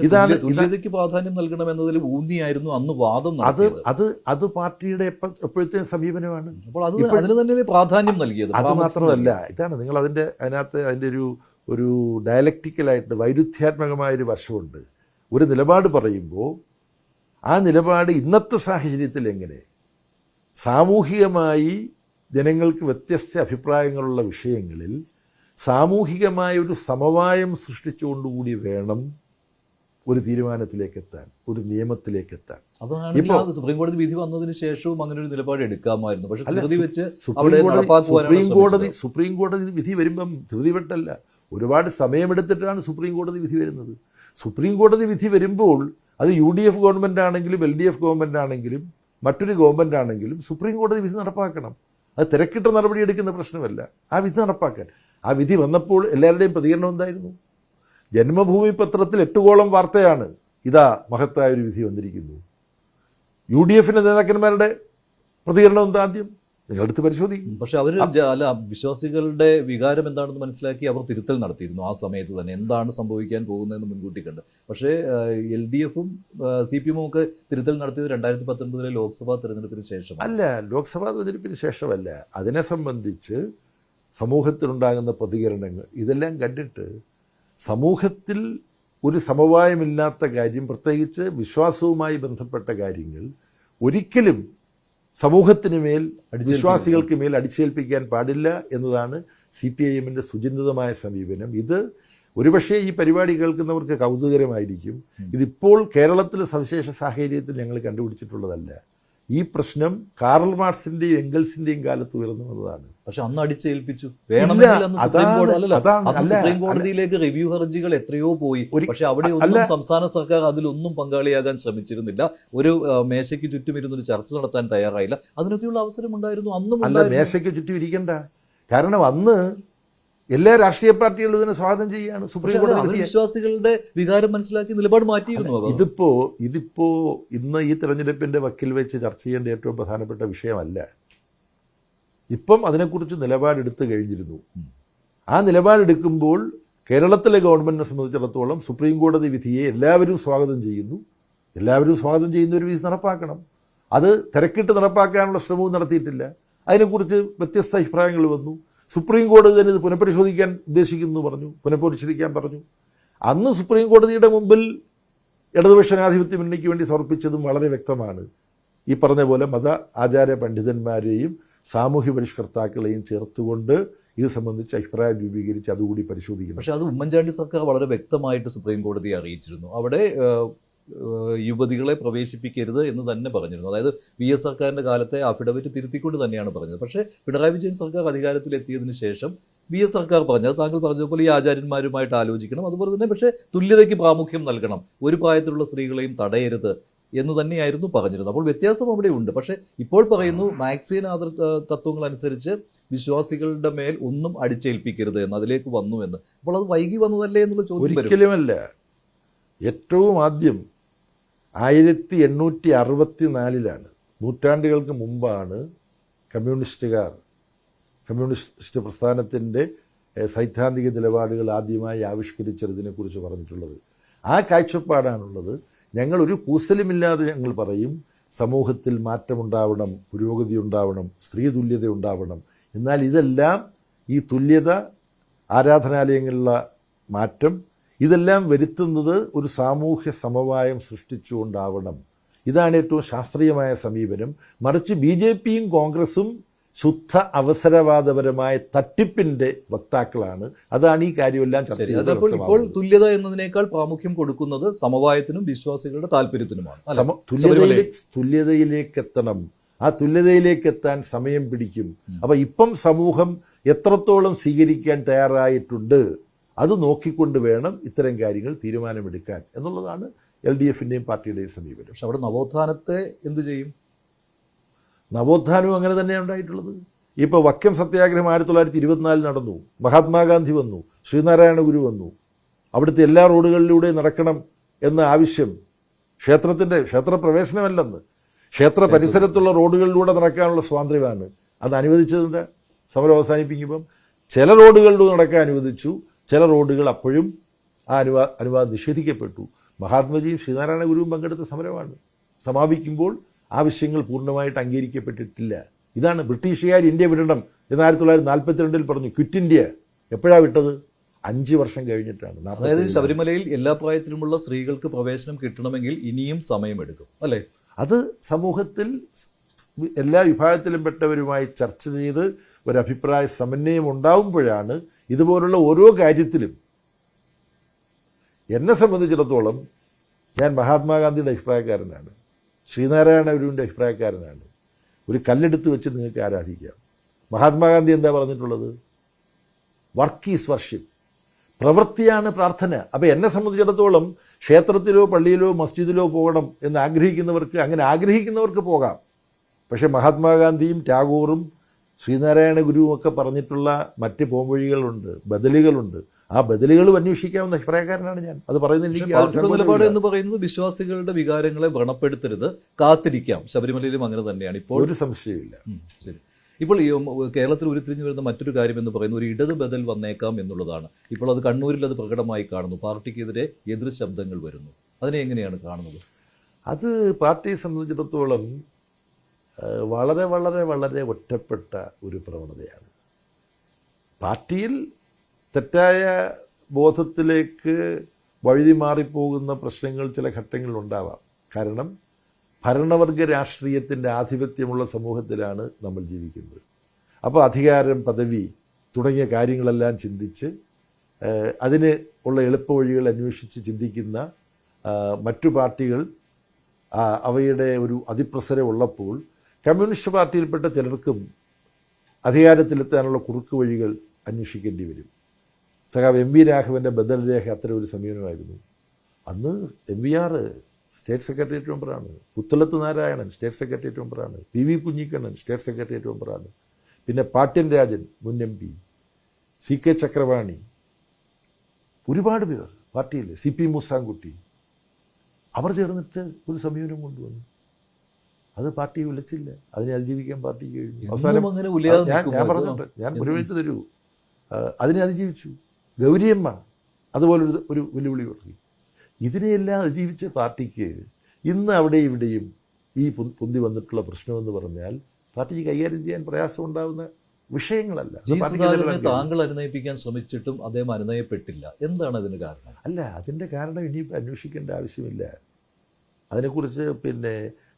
ഇതാണ് തുല്യതയ്ക്ക് പ്രാധാന്യം നൽകണമെന്നതിൽ ഊന്നിയായിരുന്നു അന്ന് വാദം നടത്തിയത്. അത് പാർട്ടിയുടെ എപ്പോഴത്തെയും സമീപനമാണ്. അപ്പോൾ അതിന് തന്നെ പ്രാധാന്യം നൽകിയത്. അത് മാത്രമല്ല, ഇതാണ് നിങ്ങൾ അതിനകത്ത് അതിൻ്റെ ഒരു ഡയലക്റ്റിക്കലായിട്ട് വൈരുദ്ധ്യാത്മകമായൊരു വശമുണ്ട്. ഒരു നിലപാട് പറയുമ്പോൾ ആ നിലപാട് ഇന്നത്തെ സാഹചര്യത്തിൽ എങ്ങനെ സാമൂഹികമായി ജനങ്ങൾക്ക് വ്യത്യസ്ത അഭിപ്രായങ്ങളുള്ള വിഷയങ്ങളിൽ സാമൂഹികമായ ഒരു സമവായം സൃഷ്ടിച്ചുകൊണ്ടുകൂടി വേണം ഒരു തീരുമാനത്തിലേക്കെത്താൻ, ഒരു നിയമത്തിലേക്കെത്താൻ. അതാണ് സുപ്രീം കോടതി വിധി വന്നതിന് ശേഷവും അങ്ങനെ ഒരു നിലപാട് എടുക്കാമായിരുന്നു. പക്ഷേ സുപ്രീം കോടതി വിധി വരുമ്പം ധൃതിവെട്ടല്ല, ഒരുപാട് സമയമെടുത്തിട്ടാണ് സുപ്രീം കോടതി വിധി വരുന്നത്. സുപ്രീം കോടതി വിധി വരുമ്പോൾ അത് UDF ഗവൺമെൻറ് ആണെങ്കിലും LDF ഗവൺമെൻറ് ആണെങ്കിലും മറ്റൊരു ഗവൺമെൻറ് ആണെങ്കിലും സുപ്രീം കോടതി വിധി നടപ്പാക്കണം. അത് തിരക്കിട്ട നടപടിയെടുക്കുന്ന പ്രശ്നമല്ല, ആ വിധി നടപ്പാക്കാൻ. ആ വിധി വന്നപ്പോൾ എല്ലാവരുടെയും പ്രതികരണം എന്തായിരുന്നു? ജന്മഭൂമി പത്രത്തിൽ 8 വാർത്തയാണ്, ഇതാ മഹത്തായൊരു വിധി വന്നിരിക്കുന്നു. UDFന്റെ നേതാക്കന്മാരുടെ പ്രതികരണം എന്താ? ആദ്യം നിങ്ങളെടുത്ത് പരിശോധിക്കും. പക്ഷെ അവർ വിശ്വാസികളുടെ വികാരം എന്താണെന്ന് മനസ്സിലാക്കി അവർ തിരുത്തൽ നടത്തിയിരുന്നു ആ സമയത്ത് തന്നെ, എന്താണ് സംഭവിക്കാൻ പോകുന്നതെന്ന് മുൻകൂട്ടി കണ്ട്. പക്ഷേ LDFും CPM ഒക്കെ തിരുത്തൽ നടത്തിയത് 2019 ലോക്സഭാ തെരഞ്ഞെടുപ്പിന് ശേഷം അല്ല. ലോക്സഭാ തെരഞ്ഞെടുപ്പിന് ശേഷമല്ല. അതിനെ സംബന്ധിച്ച് സമൂഹത്തിലുണ്ടാകുന്ന പ്രതികരണങ്ങൾ ഇതെല്ലാം കണ്ടിട്ട് സമൂഹത്തിൽ ഒരു സമവായമില്ലാത്ത കാര്യം, പ്രത്യേകിച്ച് വിശ്വാസവുമായി ബന്ധപ്പെട്ട കാര്യങ്ങൾ ഒരിക്കലും സമൂഹത്തിന് മേൽ, വിശ്വാസികൾക്ക് മേൽ അടിച്ചേൽപ്പിക്കാൻ പാടില്ല എന്നതാണ് CPIMന്റെ സുചിന്തിതമായ സമീപനം. ഇത് ഒരുപക്ഷെ ഈ പരിപാടി കേൾക്കുന്നവർക്ക് കൗതുകരമായിരിക്കും. ഇതിപ്പോൾ കേരളത്തിലെ സവിശേഷ സാഹചര്യത്തിൽ ഞങ്ങൾ കണ്ടുപിടിച്ചിട്ടുള്ളതല്ല. ഈ പ്രശ്നം കാറൽ മാർക്സിന്റെയും എംഗൽസിന്റെയും കാലത്ത് ഉയർന്നു വന്നതാണ്. പക്ഷെ അന്ന് അടിച്ചേൽപ്പിച്ചു. വേണമെങ്കിൽ അന്ന് സുപ്രീം കോടതിയിലേക്ക് റിവ്യൂ ഹർജികൾ എത്രയോ പോയി. പക്ഷെ അവിടെ ഒന്നും സംസ്ഥാന സർക്കാർ അതിലൊന്നും പങ്കാളിയാകാൻ ശ്രമിച്ചിരുന്നില്ല. ഒരു മേശയ്ക്ക് ചുറ്റും ഇരുന്നൊരു ചർച്ച നടത്താൻ തയ്യാറായില്ല. അതിനൊക്കെയുള്ള അവസരം ഉണ്ടായിരുന്നു അന്നും. അല്ല, മേശയ്ക്ക് ചുറ്റും ഇരിക്കണ്ട. കാരണം അന്ന് എല്ലാ രാഷ്ട്രീയ പാർട്ടികളും ഇതിനെ സ്വാഗതം ചെയ്യുകയാണ്. സുപ്രീം കോടതി വിശ്വാസികളുടെ വികാരം മനസ്സിലാക്കി നിലപാട് മാറ്റിയിരുന്നു. ഇതിപ്പോ ഇന്ന് ഈ തെരഞ്ഞെടുപ്പിന്റെ വക്കിൽ വെച്ച് ചർച്ച ചെയ്യേണ്ട ഏറ്റവും പ്രധാനപ്പെട്ട വിഷയമല്ല. ഇപ്പം അതിനെക്കുറിച്ച് നിലപാടെടുത്ത് കഴിഞ്ഞിരുന്നു. ആ നിലപാടെടുക്കുമ്പോൾ കേരളത്തിലെ ഗവൺമെന്റിനെ സംബന്ധിച്ചിടത്തോളം സുപ്രീം കോടതി വിധിയെ എല്ലാവരും സ്വാഗതം ചെയ്യുന്നു. എല്ലാവരും സ്വാഗതം ചെയ്യുന്ന ഒരു വിധി നടപ്പാക്കണം. അത് തിരക്കിട്ട് നടപ്പാക്കാനുള്ള ശ്രമവും നടത്തിയിട്ടില്ല. അതിനെക്കുറിച്ച് വ്യത്യസ്ത അഭിപ്രായങ്ങൾ വന്നു. സുപ്രീം കോടതി തന്നെ ഇത് പുനഃപരിശോധിക്കാൻ ഉദ്ദേശിക്കുന്നു പറഞ്ഞു, പുനഃപരിശോധിക്കാൻ പറഞ്ഞു. അന്ന് സുപ്രീം കോടതിയുടെ മുമ്പിൽ ഇടതുപക്ഷ ജനാധിപത്യ മുന്നണിക്ക് വേണ്ടി സമർപ്പിച്ചതും വളരെ വ്യക്തമാണ്. ഈ പറഞ്ഞ പോലെ മത ആചാര പണ്ഡിതന്മാരെയും സാമൂഹ്യ പരിഷ്കർത്താക്കളെയും ചേർത്തുകൊണ്ട് ഇത് സംബന്ധിച്ച് അഭിപ്രായം രൂപീകരിച്ച് അതുകൂടി പരിശോധിക്കണം. പക്ഷെ അത് ഉമ്മൻചാണ്ടി സർക്കാർ വളരെ വ്യക്തമായിട്ട് സുപ്രീം കോടതിയെ അറിയിച്ചിരുന്നു. അവിടെ യുവതികളെ പ്രവേശിപ്പിക്കരുത് എന്ന് തന്നെ പറഞ്ഞിരുന്നു. അതായത് VS സർക്കാരിൻ്റെ കാലത്തെ അഫിഡവിറ്റ് തിരുത്തിക്കൊണ്ട് തന്നെയാണ് പറഞ്ഞത്. പക്ഷേ പിണറായി വിജയൻ സർക്കാർ അധികാരത്തിലെത്തിയതിനു ശേഷം VS സർക്കാർ പറഞ്ഞത് താങ്കൾ പറഞ്ഞതുപോലെ ഈ ആചാര്യന്മാരുമായിട്ട് ആലോചിക്കണം, അതുപോലെ തന്നെ പക്ഷേ തുല്യതയ്ക്ക് പ്രാമുഖ്യം നൽകണം, ഒരു പ്രായത്തിലുള്ള സ്ത്രീകളെയും തടയരുത് എന്ന് തന്നെയായിരുന്നു പറഞ്ഞിരുന്നത്. അപ്പോൾ വ്യത്യാസം അവിടെ ഉണ്ട്. പക്ഷേ ഇപ്പോൾ പറയുന്നു മാക്സിയൻ തത്വങ്ങൾ അനുസരിച്ച് വിശ്വാസികളുടെ മേൽ ഒന്നും അടിച്ചേൽപ്പിക്കരുത് എന്ന്, അതിലേക്ക് വന്നു എന്ന്. അപ്പോൾ അത് വൈകി വന്നതല്ലേ എന്നുള്ള ചോദ്യം ഒരിക്കലുമല്ല. ഏറ്റവും ആദ്യം 1864 നൂറ്റാണ്ടുകൾക്ക് മുമ്പാണ് കമ്മ്യൂണിസ്റ്റ് പ്രസ്ഥാനത്തിൻ്റെ സൈദ്ധാന്തിക നിലപാടുകൾ ആദ്യമായി ആവിഷ്കരിച്ചതിനെക്കുറിച്ച് പറഞ്ഞിട്ടുള്ളത്. ആ കാഴ്ചപ്പാടാണുള്ളത്. ഞങ്ങളൊരു കൂസലുമില്ലാതെ ഞങ്ങൾ പറയും, സമൂഹത്തിൽ മാറ്റമുണ്ടാവണം, പുരോഗതി ഉണ്ടാവണം, സ്ത്രീ തുല്യത ഉണ്ടാവണം. എന്നാൽ ഇതെല്ലാം, ഈ തുല്യത, ആരാധനാലയങ്ങളിലുള്ള മാറ്റം, ഇതെല്ലാം വരുത്തുന്നത് ഒരു സാമൂഹ്യ സമവായം സൃഷ്ടിച്ചുകൊണ്ടാവണം. ഇതാണ് ഏറ്റവും ശാസ്ത്രീയമായ സമീപനം. മറിച്ച് BJPയും കോൺഗ്രസും ശുദ്ധ അവസരവാദപരമായ തട്ടിപ്പിന്റെ വക്താക്കളാണ്. അതാണ് ഈ കാര്യമെല്ലാം ചർച്ച ചെയ്തത്. ഇപ്പോൾ തുല്യത എന്നതിനേക്കാൾ പ്രാമുഖ്യം കൊടുക്കുന്നത് സമവായത്തിനും വിശ്വാസികളുടെ താല്പര്യത്തിനുമാണ്. തുല്യതയിലേക്ക് എത്തണം. ആ തുല്യതയിലേക്ക് എത്താൻ സമയം പിടിക്കും. അപ്പൊ ഇപ്പം സമൂഹം എത്രത്തോളം സ്വീകരിക്കാൻ തയ്യാറായിട്ടുണ്ട്, അത് നോക്കിക്കൊണ്ട് വേണം ഇത്തരം കാര്യങ്ങൾ തീരുമാനമെടുക്കാൻ എന്നുള്ളതാണ് LDFന്റെയും പാർട്ടിയുടെയും സമീപനം. പക്ഷെ അവിടെ നവോത്ഥാനത്തെ എന്ത് ചെയ്യും? നവോത്ഥാനവും അങ്ങനെ തന്നെയാണ് ഉണ്ടായിട്ടുള്ളത്. ഇപ്പോൾ വക്കം സത്യാഗ്രഹം 1924 നടന്നു. മഹാത്മാഗാന്ധി വന്നു, ശ്രീനാരായണ ഗുരു വന്നു. അവിടുത്തെ എല്ലാ റോഡുകളിലൂടെ നടക്കണം എന്ന ആവശ്യം ക്ഷേത്രപ്രവേശനമല്ലെന്ന്, ക്ഷേത്ര പരിസരത്തുള്ള റോഡുകളിലൂടെ നടക്കാനുള്ള സ്വാതന്ത്ര്യമാണ്. അത് അനുവദിച്ചതെന്താ? സമരം അവസാനിപ്പിക്കുമ്പം ചില റോഡുകളിലൂടെ നടക്കാൻ അനുവദിച്ചു, ചില റോഡുകൾ അപ്പോഴും ആ അനുവാദം നിഷേധിക്കപ്പെട്ടു. മഹാത്മജിയും ശ്രീനാരായണ ഗുരുവും പങ്കെടുത്ത സമരമാണ്. സമാപിക്കുമ്പോൾ ആവശ്യങ്ങൾ പൂർണ്ണമായിട്ട് അംഗീകരിക്കപ്പെട്ടിട്ടില്ല. ഇതാണ് ബ്രിട്ടീഷുകാർ ഇന്ത്യ വിടണം എന്ന് 1942 പറഞ്ഞു. ക്വിറ്റ് ഇന്ത്യ എപ്പോഴാണ് വിട്ടത്? 5 വർഷം കഴിഞ്ഞിട്ടാണ്. അതായത് ശബരിമലയിൽ എല്ലാ പ്രായത്തിലുമുള്ള സ്ത്രീകൾക്ക് പ്രവേശനം കിട്ടണമെങ്കിൽ ഇനിയും സമയമെടുക്കും, അല്ലേ? അത് സമൂഹത്തിൽ എല്ലാ വിഭാഗത്തിലും പെട്ടവരുമായി ചർച്ച ചെയ്ത് ഒരഭിപ്രായ സമന്വയം ഉണ്ടാവുമ്പോഴാണ് ഇതുപോലുള്ള ഓരോ കാര്യത്തിലും. എന്നെ സംബന്ധിച്ചിടത്തോളം ഞാൻ മഹാത്മാഗാന്ധിയുടെ അഭിപ്രായക്കാരനാണ്, ശ്രീനാരായണ ഗുരുവിൻ്റെ അഭിപ്രായക്കാരനാണ്. ഒരു കല്ലെടുത്ത് വെച്ച് നിങ്ങൾക്ക് ആരാധിക്കാം. മഹാത്മാഗാന്ധി എന്താ പറഞ്ഞിട്ടുള്ളത്? വർക്ക് ഈസ് വർഷിപ്പ്, പ്രവൃത്തിയാണ് പ്രാർത്ഥന. അപ്പം എന്നെ സംബന്ധിച്ചിടത്തോളം ക്ഷേത്രത്തിലോ പള്ളിയിലോ മസ്ജിദിലോ പോകണം എന്ന് ആഗ്രഹിക്കുന്നവർക്ക് പോകാം. പക്ഷേ മഹാത്മാഗാന്ധിയും ടാഗോറും ശ്രീനാരായണ ഗുരുവും ഒക്കെ പറഞ്ഞിട്ടുള്ള മറ്റ് പോംവഴികളുണ്ട്, ബദലുകളുണ്ട്. ആ ബദലുകളും അന്വേഷിക്കാവുന്ന അഭിപ്രായക്കാരനാണ് ഞാൻ. അത് പറയുന്നത് നിലപാട് എന്ന് പറയുന്നത് വിശ്വാസികളുടെ വികാരങ്ങളെ വ്രണപ്പെടുത്തരുത്, കാത്തിരിക്കാം. ശബരിമലയിലും അങ്ങനെ തന്നെയാണ്. ഇപ്പോൾ ഒരു സംശയമില്ല. ശരി. ഇപ്പോൾ ഈ കേരളത്തിൽ ഉരുത്തിരിഞ്ഞു വരുന്ന മറ്റൊരു കാര്യം എന്ന് പറയുന്നത് ഒരു ഇടത് ബദൽ വന്നേക്കാം എന്നുള്ളതാണ്. ഇപ്പോൾ അത് കണ്ണൂരിൽ അത് പ്രകടമായി കാണുന്നു. പാർട്ടിക്കെതിരെ എതിർ ശബ്ദങ്ങൾ വരുന്നു. അതിനെ എങ്ങനെയാണ് കാണുന്നത്? അത് പാർട്ടിയെ സംബന്ധിച്ചിടത്തോളം വളരെ വളരെ വളരെ ഒറ്റപ്പെട്ട ഒരു പ്രവണതയാണ്. പാർട്ടിയിൽ തെറ്റായ ബോധത്തിലേക്ക് വഴുതി മാറിപ്പോകുന്ന പ്രശ്നങ്ങൾ ചില ഘട്ടങ്ങളിലുണ്ടാവാം. കാരണം ഭരണവർഗ രാഷ്ട്രീയത്തിൻ്റെ ആധിപത്യമുള്ള സമൂഹത്തിലാണ് നമ്മൾ ജീവിക്കുന്നത്. അപ്പോൾ അധികാരം, പദവി തുടങ്ങിയ കാര്യങ്ങളെല്ലാം ചിന്തിച്ച് അതിന് ഉള്ള എളുപ്പവഴികൾ അന്വേഷിച്ച് ചിന്തിക്കുന്ന മറ്റു പാർട്ടികൾ അവയുടെ ഒരു അതിപ്രസരം ഉള്ളപ്പോൾ കമ്മ്യൂണിസ്റ്റ് പാർട്ടിയിൽപ്പെട്ട ചിലർക്കും അധികാരത്തിലെത്താനുള്ള കുറുക്ക് വഴികൾ അന്വേഷിക്കേണ്ടി വരും. സഖാവ് MV രാഘവൻ്റെ ബദൽ രേഖ അത്തരം ഒരു സമീപനമായിരുന്നു. അന്ന് MVR സ്റ്റേറ്റ് സെക്രട്ടേറിയറ്റ് മെമ്പറാണ്, പുത്തലത്ത് നാരായണൻ സ്റ്റേറ്റ് സെക്രട്ടേറിയറ്റ് മെമ്പറാണ്, PV കുഞ്ഞിക്കണ്ണൻ സ്റ്റേറ്റ് സെക്രട്ടേറിയറ്റ് മെമ്പറാണ്, പിന്നെ പാട്യൻ രാജൻ മുൻ MP, CK ചക്രവാണി, ഒരുപാട് പേർ പാർട്ടിയിൽ, CP മൂസാൻകുട്ടി, അവർ ചേർന്നിട്ട് ഒരു സമീപനം കൊണ്ടുവന്നു. അത് പാർട്ടിയെ വിളിച്ചില്ല, അതിനെ അതിജീവിക്കാൻ പാർട്ടിക്ക് കഴിഞ്ഞു. അവസാനം ഞാൻ പറഞ്ഞിട്ട് ഞാൻ മുഴുവനിട്ട് തരൂ, അതിനെ അതിജീവിച്ചു. ഗൗരിയമ്മ അതുപോലൊരു ഒരു വെല്ലുവിളി ഉയർത്തി. ഇതിനെയെല്ലാം അതിജീവിച്ച പാർട്ടിക്ക് ഇന്ന് അവിടെ ഇവിടെയും ഈ പൊന്തി വന്നിട്ടുള്ള പ്രശ്നമെന്ന് പറഞ്ഞാൽ പാർട്ടിക്ക് കൈകാര്യം ചെയ്യാൻ പ്രയാസം ഉണ്ടാകുന്ന വിഷയങ്ങളല്ല. താങ്കൾ അനുനയിപ്പിക്കാൻ ശ്രമിച്ചിട്ടും അദ്ദേഹം അനുനയപ്പെട്ടില്ല. എന്താണ് അതിന് കാരണം? അല്ല, അതിൻ്റെ കാരണം ഇനിയിപ്പോൾ അന്വേഷിക്കേണ്ട ആവശ്യമില്ല. അതിനെക്കുറിച്ച്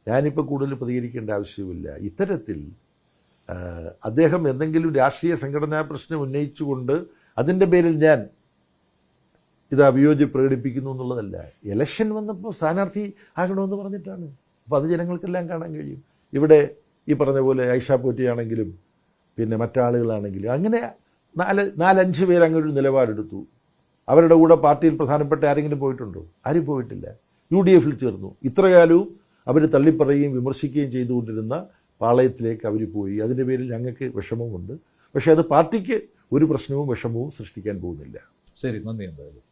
ഞാനിപ്പോൾ കൂടുതൽ പ്രതികരിക്കേണ്ട ആവശ്യമില്ല. ഇത്തരത്തിൽ അദ്ദേഹം എന്തെങ്കിലും രാഷ്ട്രീയ സംഘടനാ പ്രശ്നം ഉന്നയിച്ചുകൊണ്ട് അതിൻ്റെ പേരിൽ ഞാൻ ഇത് അഭിയോജ്യം പ്രകടിപ്പിക്കുന്നു എന്നുള്ളതല്ല. ഇലക്ഷൻ വന്നപ്പോൾ സ്ഥാനാർത്ഥി ആകണമെന്ന് പറഞ്ഞിട്ടാണ്. അപ്പോൾ അത് ജനങ്ങൾക്കെല്ലാം കാണാൻ കഴിയും. ഇവിടെ ഈ പറഞ്ഞ പോലെ ഐഷ പോറ്റിയാണെങ്കിലും മറ്റാളുകളാണെങ്കിലും അങ്ങനെ 4-5 പേര് അങ്ങനെ ഒരു നിലപാടെടുത്തു. അവരുടെ കൂടെ പാർട്ടിയിൽ പ്രധാനപ്പെട്ട ആരെങ്കിലും പോയിട്ടുണ്ടോ? ആരും പോയിട്ടില്ല. UDF ചേർന്നു. ഇത്രകാലവും അവർ തള്ളിപ്പറയുകയും വിമർശിക്കുകയും ചെയ്തുകൊണ്ടിരുന്ന പാളയത്തിലേക്ക് അവർ പോയി. അതിൻ്റെ പേരിൽ ഞങ്ങൾക്ക് വിഷമമുണ്ട്. പക്ഷേ അത് പാർട്ടിക്ക് ഒരു പ്രശ്നവും വിഷമവും സൃഷ്ടിക്കാൻ പോകുന്നില്ല. ശരി, നന്ദി. എന്തായാലും